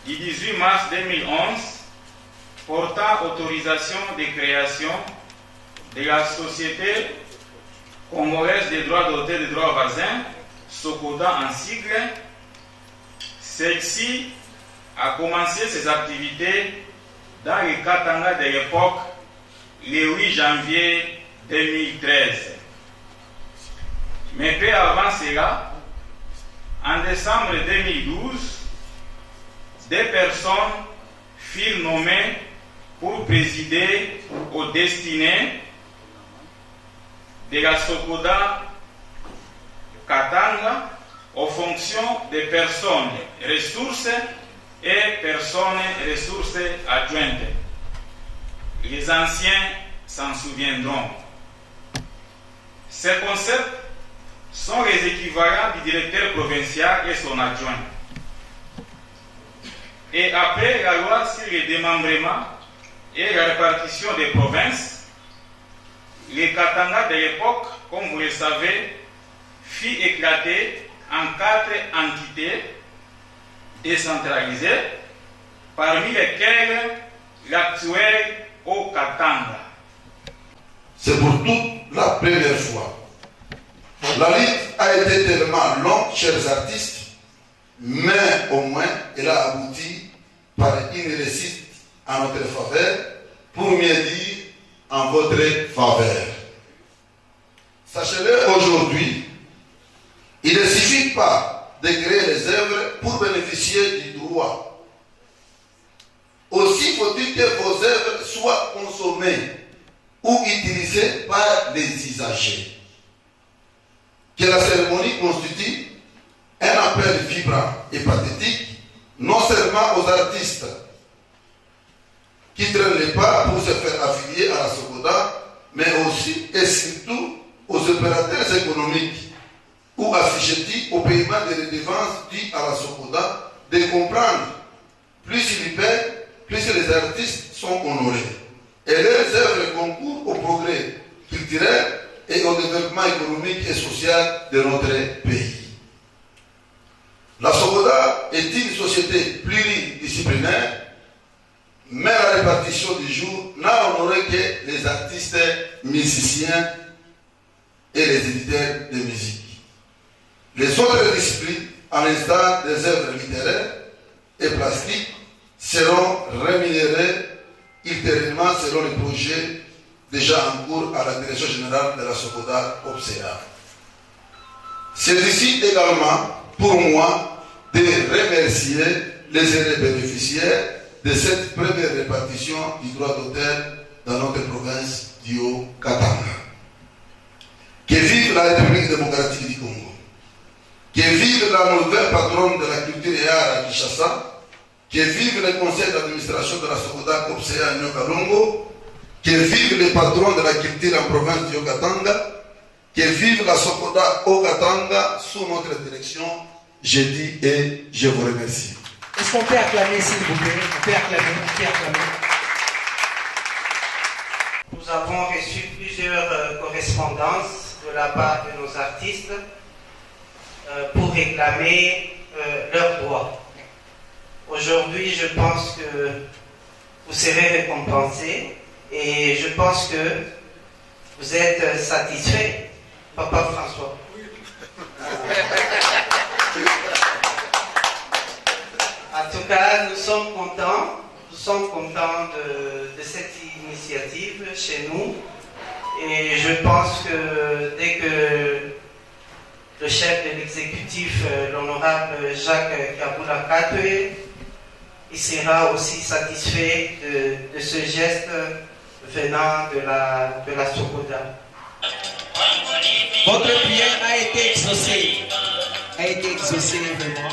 du 18 mars 2011 portant autorisation de création de la Société congolaise des droits d'auteur et des droits voisins, SOCODA en sigle. Celle-ci a commencé ses activités dans le Katanga de l'époque, le 8 janvier 2013. Mais peu avant cela, en décembre 2012, des personnes furent nommées pour présider aux destinées de la SOCODA Katanga aux fonctions des personnes ressources et personnes ressources adjointes. Les anciens s'en souviendront. Ces concepts sont les équivalents du directeur provincial et son adjoint. Et après la loi sur le démembrement et la répartition des provinces, les Katanga de l'époque, comme vous le savez, fit éclater en 4 entités décentralisées, parmi lesquelles l'actuel Haut-Katanga. C'est pour toute la première fois. La lutte a été tellement longue, chers artistes, mais au moins elle a abouti par une réussite en notre faveur, pour mieux dire en votre faveur. Sachez-le aujourd'hui, il ne suffit pas de créer les œuvres pour bénéficier du droit. Aussi faut-il que vos œuvres soient consommées ou utilisées par les usagers. Que la cérémonie constitue un appel vibrant et pathétique, non seulement aux artistes qui traînent les pas pour se faire affilier à la SOCODA, mais aussi et surtout aux opérateurs économiques ou assujettis au paiement des redevances dues à la SOCODA de comprendre plus ils paient, plus les artistes sont honorés. Et leurs œuvres concourent au progrès culturel et au développement économique et social de notre pays. La SOCODA est une société pluridisciplinaire, mais la répartition du jour n'a honoré que les artistes musiciens et les éditeurs de musique. Les autres disciplines, à l'instar des œuvres littéraires et plastiques, seront rémunérées ultérieurement selon les projets déjà en cours à la direction générale de la SOCODA OPSEA. C'est ici également pour moi de remercier les heureux bénéficiaires de cette première répartition du droit d'auteur dans notre province du Haut-Katanga. Que vive la République démocratique du Congo. Que vive la nouvelle patronne de la culture et art à Kinshasa. Que vive le conseil d'administration de la SOCODA OPSEA à Nyokalongo. Que vive les patrons de la culture en province du Haut-Katanga. Que vive la SOCODA Haut-Katanga sous notre direction. Je dis et je vous remercie. Est-ce qu'on peut acclamer, s'il vous plaît? On peut acclamer, Nous avons reçu plusieurs correspondances de la part de nos artistes pour réclamer leurs droits. Aujourd'hui, je pense que vous serez récompensés et je pense que vous êtes satisfaits, Papa François. En tout cas, nous sommes contents de cette initiative chez nous et je pense que dès que le chef de l'exécutif, l'honorable Jacques Kabula Katwe, il sera aussi satisfait de ce geste venant de la SOCODA. Votre prière a été exaucée. Vraiment.